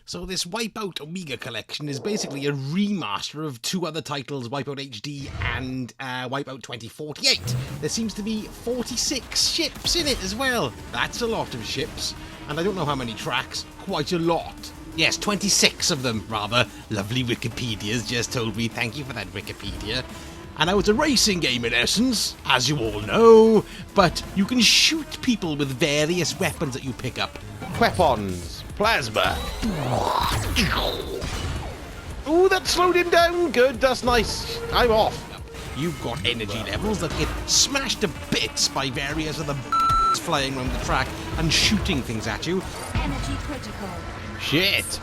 So this Wipeout Omega Collection is basically a remaster of two other titles, Wipeout HD and Wipeout 2048. There seems to be 46 ships in it as well. That's a lot of ships. And I don't know how many tracks. Quite a lot. Yes, 26 of them, rather. Lovely Wikipedia's just told me. Thank you for that, Wikipedia. And now it's a racing game in essence, as you all know, but you can shoot people with various weapons that you pick up. Weapons. Plasma. Ooh, that slowed him down. Good, that's nice. I'm off. You've got energy levels that get smashed to bits by various other flying around the track and shooting things at you. Energy critical. Shit.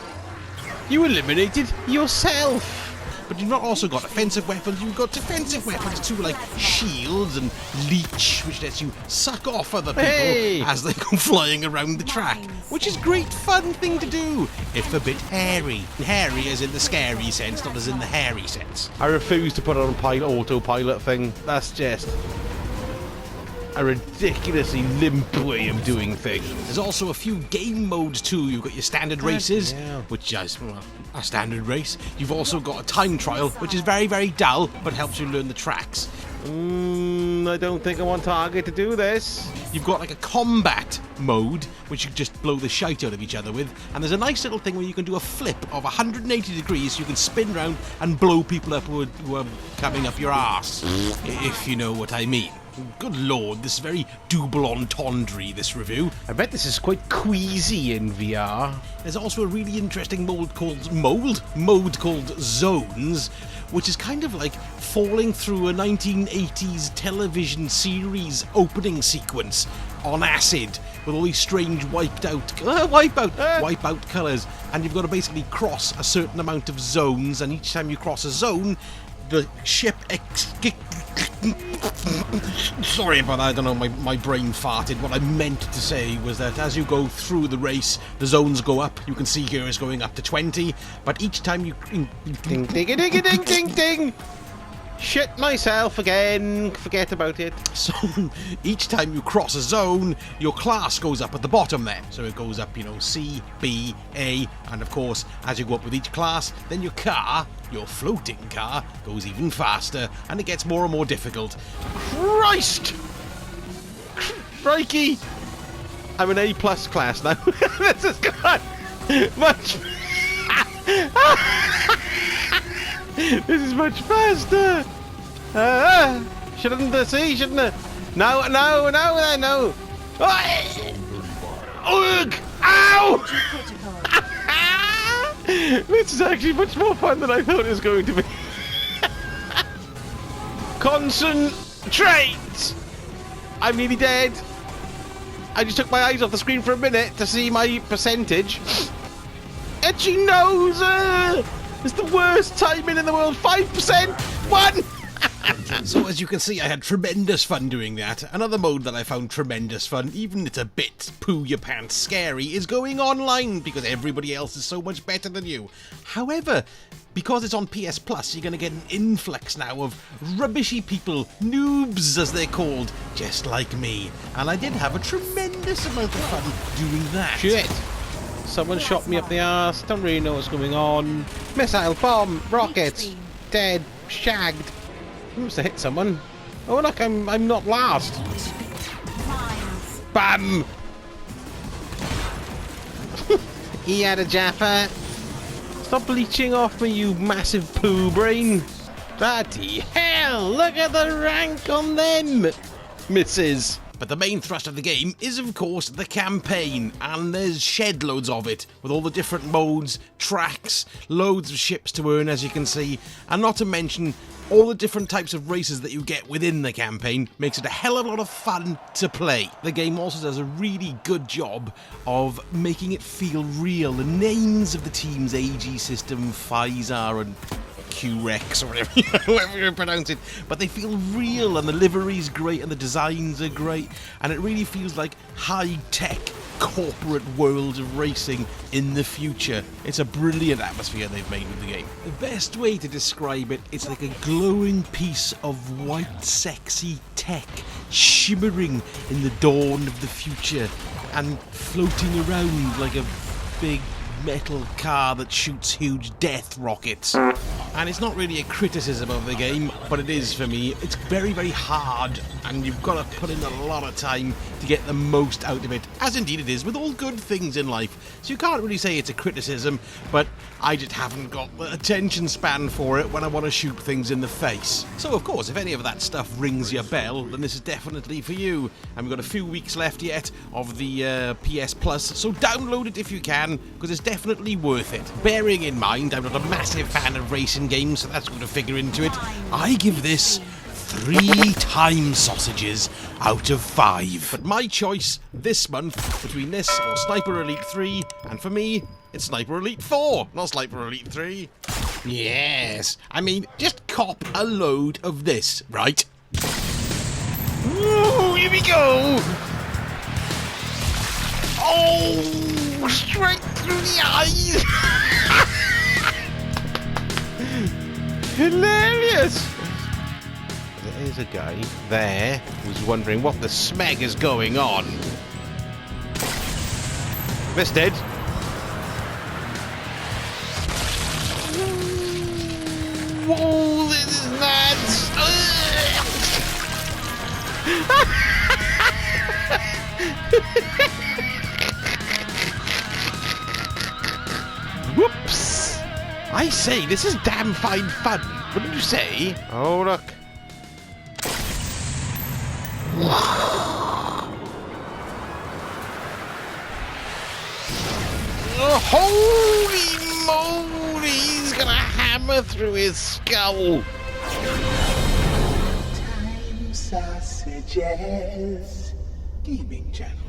You eliminated yourself. But you've not also got offensive weapons, you've got defensive weapons too, like shields and leech, which lets you suck off other people as they go flying around the track, which is great fun thing to do, if a bit hairy. Hairy as in the scary sense, not as in the hairy sense. I refuse to put on a autopilot thing. That's just a ridiculously limp way of doing things. There's also a few game modes too. You've got your standard races, which is a standard race. You've also got a time trial, which is very, very dull, but helps you learn the tracks. I don't think I want Target to do this. You've got like a combat mode, which you just blow the shite out of each other with, and there's a nice little thing where you can do a flip of 180 degrees, so you can spin around and blow people up who are coming up your arse, if you know what I mean. Good lord, this is very double entendre, this review. I bet this is quite queasy in VR. There's also a really interesting mode called Zones, which is kind of like falling through a 1980s television series opening sequence on acid with all these strange wipeout colours, and you've got to basically cross a certain amount of zones, and each time you cross a zone, the ship sorry about that, I don't know, my brain farted. What I meant to say was that as you go through the race, the zones go up. You can see here it's going up to 20, but each time you... Ding, ding, ding, ding, ding, ding! Shit myself again. Forget about it. So each time you cross a zone, your class goes up at the bottom there. So it goes up, C, B, A, and of course, as you go up with each class, then your car, your floating car, goes even faster, and it gets more and more difficult. Christ! Crikey! I'm an A+ class now. This has gone much... This is much faster! Shouldn't I see? Shouldn't I? No! Ugh! Ow! This is actually much more fun than I thought it was going to be. Concentrate! I'm nearly dead. I just took my eyes off the screen for a minute to see my percentage. Itchy nose! It's the worst timing in the world. 5%! 1! So as you can see, I had tremendous fun doing that. Another mode that I found tremendous fun, even if it's a bit poo-your-pants scary, is going online, because everybody else is so much better than you. However, because it's on PS Plus, you're going to get an influx now of rubbishy people, noobs as they're called, just like me. And I did have a tremendous amount of fun doing that. Shit! Someone shot me up the arse. Don't really know what's going on. Missile, bomb, rockets, dead, shagged. I must have hit someone. Oh look, I'm not last. Bam! He had a japper. Stop bleaching off me, you massive poo brain. Bloody hell! Look at the rank on them, misses. But the main thrust of the game is, of course, the campaign, and there's shed loads of it, with all the different modes, tracks, loads of ships to earn, as you can see, and not to mention all the different types of races that you get within the campaign. Makes it a hell of a lot of fun to play. The game also does a really good job of making it feel real. The names of the teams, AG System, Pfizer, and Q-Rex, or whatever, however you pronounce it, but they feel real, and the livery's great, and the designs are great, and it really feels like high-tech corporate world of racing in the future. It's a brilliant atmosphere they've made with the game. The best way to describe it, it's like a glowing piece of white, sexy tech shimmering in the dawn of the future and floating around like a big metal car that shoots huge death rockets. And it's not really a criticism of the game, but it is for me. It's very, very hard, and you've got to put in a lot of time to get the most out of it, as indeed it is with all good things in life. So you can't really say it's a criticism, but I just haven't got the attention span for it when I want to shoot things in the face. So of course, if any of that stuff rings your bell, then this is definitely for you. And we've got a few weeks left yet of the PS Plus, so download it if you can, because it's definitely worth it. Bearing in mind, I'm not a massive fan of racing games, so that's going to figure into it. I give this 3 time sausages out of 5. But my choice this month between this or Sniper Elite 3, and for me, it's Sniper Elite 4, not Sniper Elite 3. Yes, I mean, just cop a load of this, right? Ooh, here we go! Oh, straight through the eyes! Hilarious! There's a guy there who's wondering what the smeg is going on. Missed it. Whoa, this is nuts! Whoops! I say, this is damn fine fun, wouldn't you say? Oh, look. Oh, holy moly, he's gonna hammer through his skull. Time sausages gaming channel.